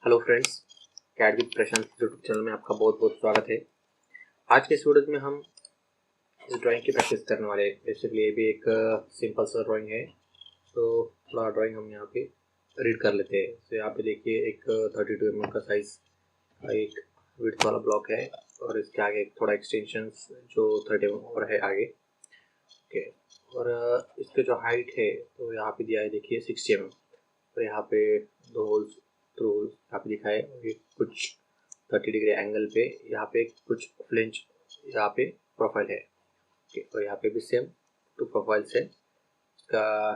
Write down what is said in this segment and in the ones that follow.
Hello friends, cat with Prashant YouTube channel में आपका बहुत बहुत स्वागत है। आज के इस वीडियो में हम इस ड्राइंग की प्रैक्टिस करने वाले हैं। बेसिकली ये भी एक सिंपल सा ड्राइंग है, तो थोड़ा ड्राइंग हम यहाँ पे रीड कर लेते हैं। तो यहाँ पे देखिए एक 32 mm का साइज का एक विड्थ वाला ब्लॉक है और इसके आगे थोड़ा एक्सटेंशन जो 30 mm और है आगे। ओके, और इसके जो हाइट है तो यहाँ पे दिया है देखिए 60 mm। तो यहाँ पे दो होल्स थ्रू होल्स यहाँ पे दिखा है और ये कुछ 30 डिग्री एंगल पे यहाँ पे कुछ फ्लिंच यहाँ पे प्रोफाइल है। ओके, और यहाँ पे भी सेम टू प्रोफाइल से इसका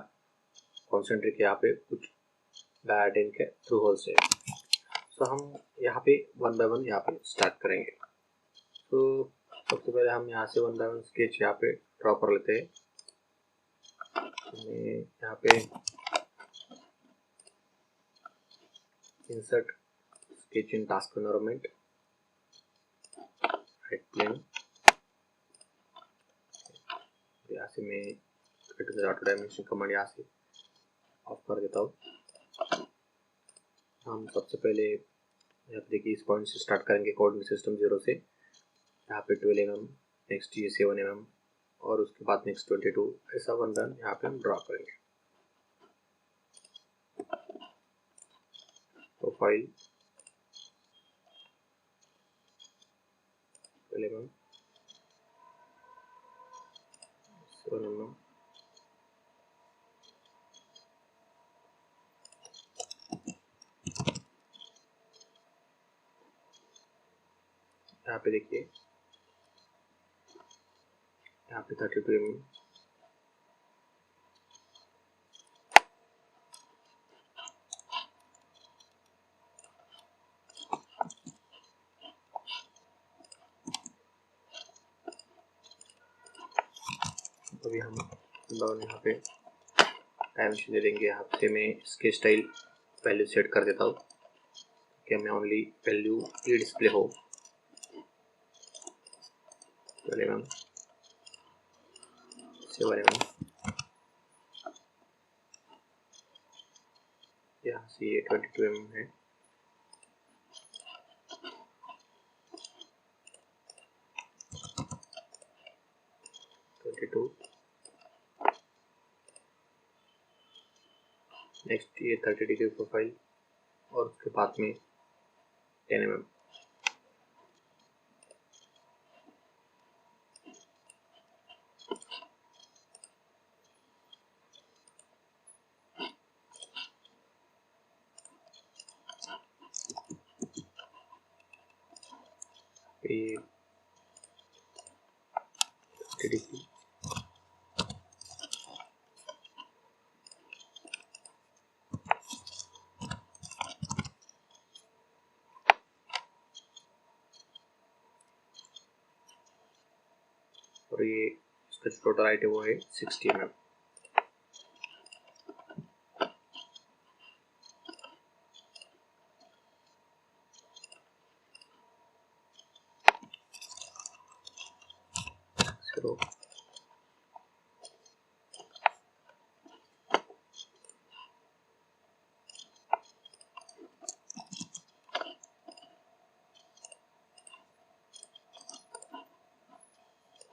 कॉन्सेंट्रिक यहाँ पे कुछ डायटेन के थ्रू होल्स है। तो हम यहाँ पे वन बाय वन यहाँ पे स्टार्ट करेंगे। तो सबसे पहले हम यहाँ से वन बाय वन स्केच यहाँ पे ड्रॉ कर लेते हैं। यहाँ पे insert sketch in task environment, right plane। यहाँ से मैं ऑटो डायमेंशन कमांड यहाँ से ऑफ कर देता हूँ। हम सबसे पहले यहाँ पे देखिए इस पॉइंट से स्टार्ट करेंगे कोऑर्डिनेट सिस्टम 0 से। यहाँ पे 12 mm, नेक्स्ट ये 7 mm और उसके बाद नेक्स्ट 22। ऐसा वन रन यहाँ पे हम ड्रॉ करेंगे। प्रोफाइल 12 mm, 7 mm, यहाँ पे देखिए यहाँ पे 32 mm, अभी हम यहाँ पे डायमेंशन दे देंगे। यहाँ पे मैं इसके स्टाइल वैल्यू सेट कर देता हूँ कि मैं ओनली वैल्यू ये डिस्प्ले हो। 12 mm, 7 mm, यहाँ से ये 22 mm है। नेक्स्ट ये 30 डिग्री प्रोफाइल और उसके बाद में 10 mm। ये 30 डिग्री और ये इसका जो टोटल हाइट है वो है 60 mm।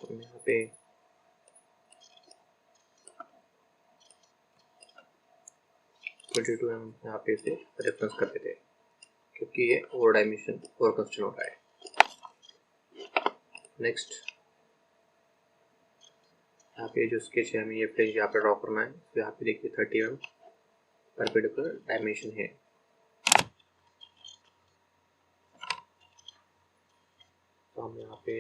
तो यहाँ पे 22 mm यहाँ पे से रेफरेंस कर देते हैं क्योंकि ये ओवर डायमेंशन ओवर कंस्ट्रेंट हो रहा है। नेक्स्ट यहाँ पे जो स्केच है हमें ये फ्लेंज यहाँ पे ड्रॉ करना है। तो यहाँ पे देखिए 30 mm परपेंडिकुलर डायमेंशन है। तो हम यहाँ पे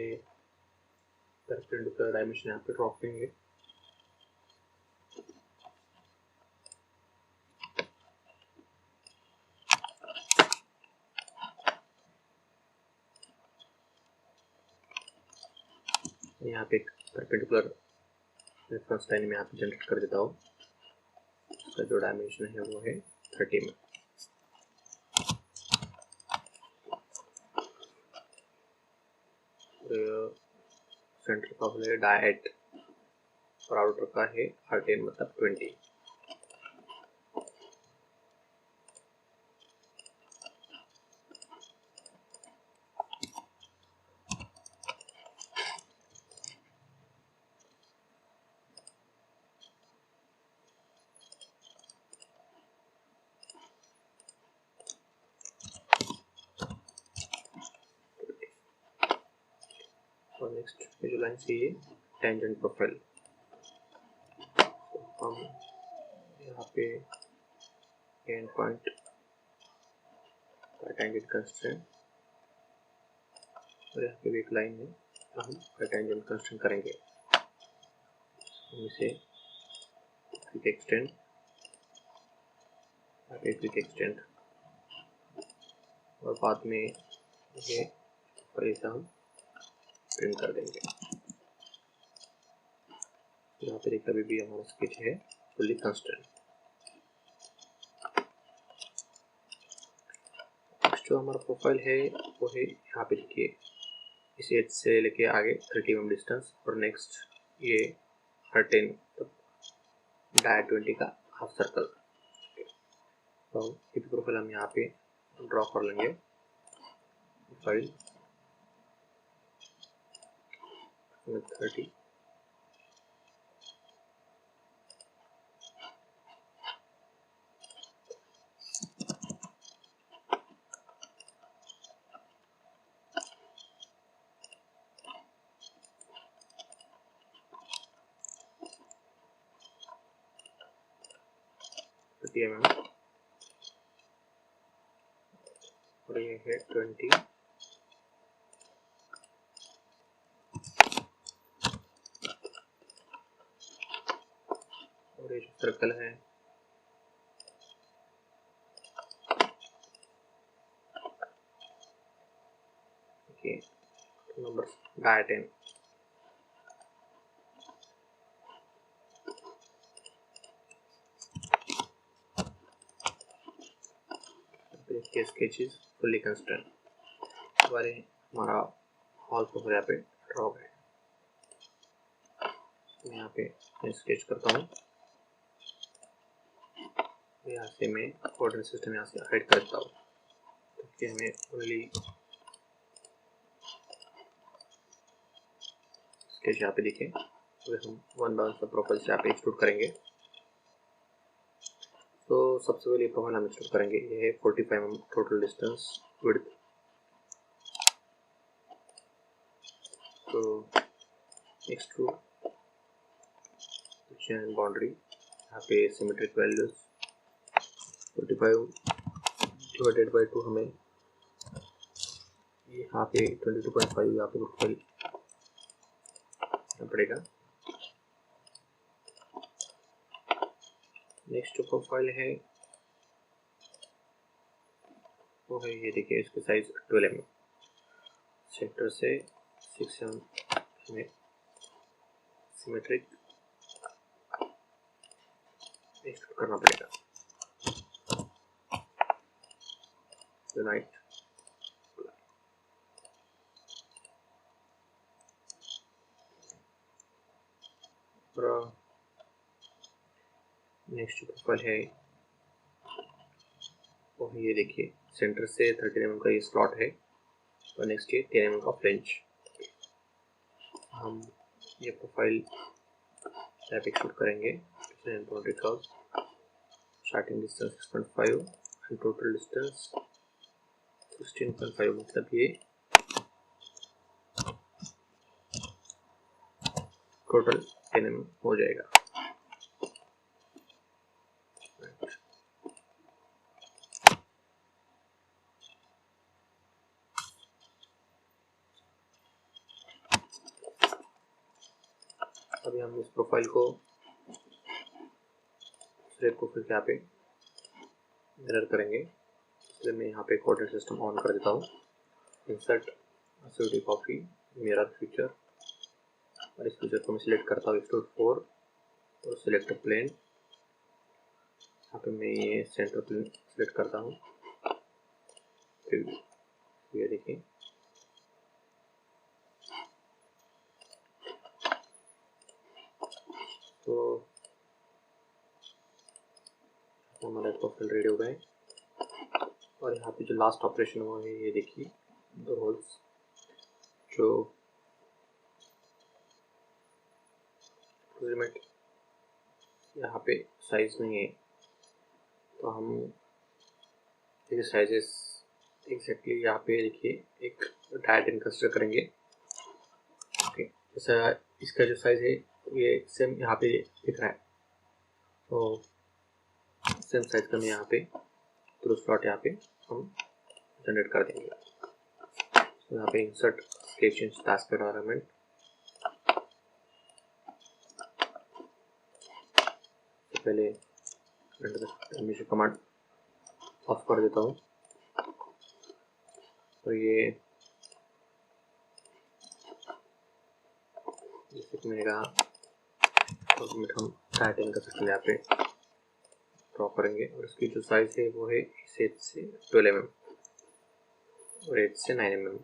परपेंडिकुलर डायमेंशन यहाँ पे ड्रॉ करेंगे। यहाँ पे एक परपेंडिकुलर रेफरेंस लाइन में यहाँ पे जनरेट कर देता हूँ। इसका जो डायमेंशन है वो है 30 में। सेंटर का है डायट और आउटर का है R10 मतलब 20। नेक्स्ट ये जो लाइन से ये टेंजेंट प्रोफाइल, हम यहाँ पे एंड पॉइंट टेंजेंट कंस्ट्रेंट और यहाँ पे भी एक लाइन है, हम टेंजेंट कंस्ट्रेंट करेंगे। हम इसे क्विक एक्सटेंड, क्विक एक्सटेंड और बाद में ये पर इसे हम प्रिंट कर देंगे। यहाँ पे देखिए अभी भी हमारा स्केच है फुल्ली कंस्ट्रेंट। जो हमारा प्रोफाइल है वो है यहाँ पे देखिए इस एज से लेके आगे 30 mm डिस्टेंस और नेक्स्ट ये 13 डाया 20 का हाफ सर्कल। तो ये प्रोफाइल हम यहाँ पे ड्रॉ कर लेंगे। प्रोफाइल 30 mm और ये है 20 और ये जो सर्कल है ये नंबर डाया 10। देखिए स्केच इज फुल्ली कंस्ट्रेंट। हमारे हमारा हॉल प्रोफाइल यहाँ पे ड्रॉ है। मैं यहाँ पे स्केच करता हूँ। यहाँ से मैं कोऑर्डिनेट सिस्टम यहाँ से हाइड कर देता हूँ ताकि हमें ओनली स्केच यहाँ पे दिखे। तो हम वन बाय वन सब प्रोफाइल से यहाँ पे एक्सट्रूड करेंगे। तो सबसे पहले प्रोफाइल हम एक्सट्रूड करेंगे। ये है 45 mm टोटल डिस्टेंस विड्थ। तो एक्सट्रूड चैन बाउंड्री यहाँ पे सिमेट्रिक वैल्यूज 45 डिवाइडेड बाई 2 हमें यहाँ पे 22.5 यहाँ पे प्रोफाइल पड़ेगा। नेक्स्ट जो प्रोफाइल है वो है ये देखिए, इसकी साइज 12 mm। सेंटर से 6 mm हमें सिमेट्रिक एक्सट्रूड करना पड़ेगा। यूनाइट और नेक्स्ट प्रोफाइल है वो ये देखिए, सेंटर से 13 mm का ये स्लॉट है और नेक्स्ट ये 10 mm का फ्लेंच। हम ये प्रोफाइल टैप एक्सट्रूड करेंगे। Starting distance 6.5 and total distance 16.5, मतलब ये टोटल 10 mm हो जाएगा। अभी हम इस प्रोफाइल को दूसरे प्रोफाइल के यहाँ पे मिरर करेंगे। इसलिए मैं यहाँ पे कोऑर्डिनेट सिस्टम ऑन कर देता हूँ। Insert SOD copy mirror feature और इस फीचर को मैं सिलेक्ट करता हूँ एक्सट्रूड 4 और सिलेक्ट प्लेन। यहाँ पे मैं ये सेंटर प्लेन सिलेक्ट करता हूँ। ये देखिए तो हमारा प्रोफाइल रेडी हो गए। और यहाँ पे जो लास्ट ऑपरेशन हुआ है ये देखिए, दो होल्स जो लिमिट यहाँ पे साइज नहीं है, तो हम देखिए साइजेस एग्जैक्टली यहाँ पे देखिए एक डायट कंसिडर करेंगे। ओके, जैसा इसका जो साइज़ है ये सेम यहाँ पे दिख रहा है, तो सेम साइज़ का मैं यहाँ पे थ्रू स्लॉट यहाँ पे हम जनरेट कर देंगे। तो यहाँ पे इंसर्ट स्केच इन टास्क एनवायरनमेंट, पहले एनिमेशन कमांड ऑफ कर देता हूँ। और ये जैसे कि मैंने कहा फॉर्मेट हम टाइटल का सेक्शन यहाँ पे ड्रॉ करेंगे और इसकी जो साइज है वो है इस एज से 12 mm और एज से 9 mm।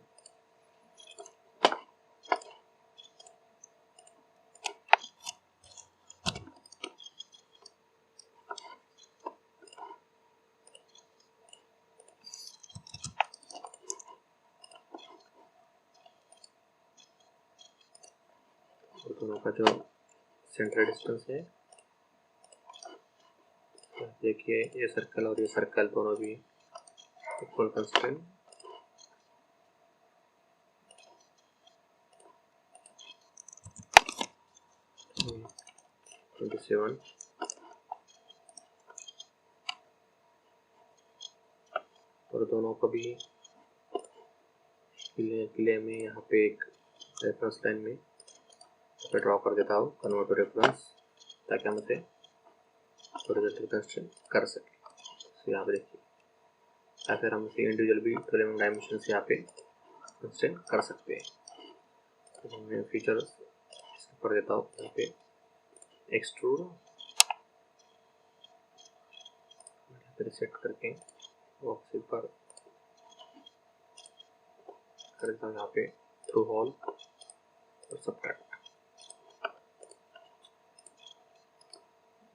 और दोनों का जो सेंटर डिस्टेंस है, देखिए ये सर्कल और ये सर्कल दोनों भी इक्वल कंस्ट्रेंट, hmm, 27 और दोनों को भी क्लियर में यहाँ पे एक रेफरेंस लाइन में ड्रॉ कर देता हूँ, कन्वर्ट टू रेफरेंस, ताकि हम उसे हॉरिजॉन्टल कंस्ट्रेंट कर सकें। तो यहाँ पे देखिए, या फिर हम इसे इंडिविजुअल भी 12 mm डायमेंशन से यहाँ पे कंस्ट्रेंट कर सकते हैं। तो मैं फीचर कर देता हूँ यहाँ पे एक्सट्रूड, सेट करके बॉक्स पर कर देता हूँ यहाँ पे थ्रू हॉल और सबट्रैक्ट।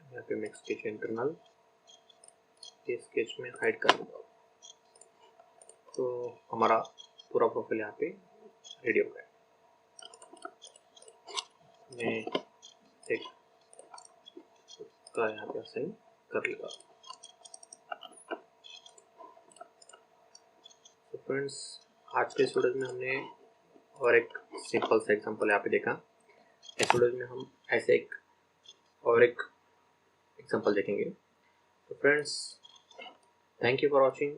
यहाँ पे मैं स्केच इंटरनल ये स्केच में हाइड कर देता हूँ। तो हमारा पूरा प्रोफाइल यहाँ पे रेडी हो गया। मैं एक का यहाँ पे असाइन कर लेगा। तो फ्रेंड्स, आज के इस वीडियो में हमने और एक सिंपल सा एग्जांपल यहाँ पे देखा। इस वीडियो में हम ऐसे एक और एक एग्जांपल देखेंगे। तो friends, thank you for watching.